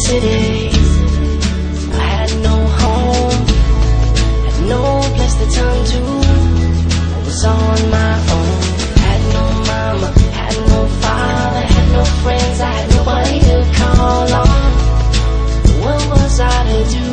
city. I had no home, had no place to turn to. I was on my own. Had no mama, had no father, had no friends, I had nobody to call on. What was I to do?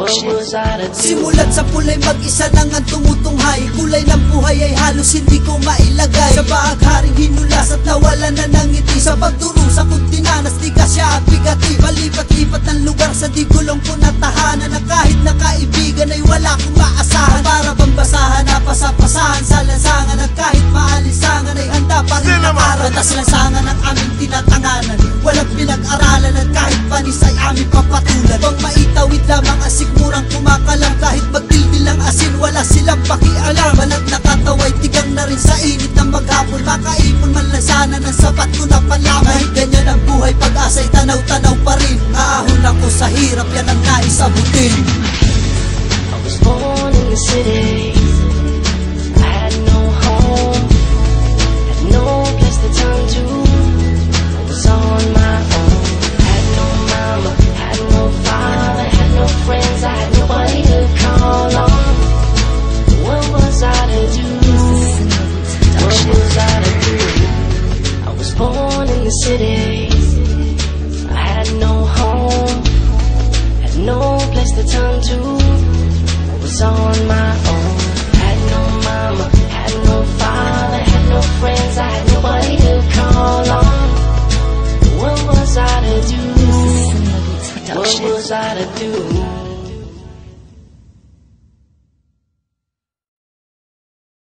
What was I to do? Simulat sa pulay mag-isa lang ang tumutunghay. Kulay ng buhay ay halos hindi ko mailagay. Sa bahaghari hinulas at nawalan na ng ngiti. Sa pagdurusa kung tinanas di ka siya at bigati. Palipat-lipat ng lugar sa di gulong ko na tahanan. Na kahit na kaibigan ay wala kong maasahan. Para bang basahan na pasapasahan sa lansangan. At kahit maalisangan ay handa pa rin nakaran. Batas lansangan ang aming tinatanganan. Walang pinag-aralan at kahit panis ay aming papatulan. Pang maitawid lamang ang sigmurang kumakalam. Kahit magdildil ang asin wala silang pakialam. Balat nakataway tigang na rin sa init ng maghapon. Makaipon man lang sana ng sapat ko na panlaman. Kahit ganyan ang buhay pag-asa'y tanaw-tanaw pa rin. Maahon ako sa hirap yan ang nais abutin. I was born in the city. I had no home, had no place to turn to. I was on my own. Had no mama, had no father, had no friends, I had nobody to call on. What was I to do? What was I to do? I was born in the city. I had no home, had no place to turn to. I was on my own. Had no mama, had no father, had no friends, I had nobody to call on. What was I to do? What was I to do?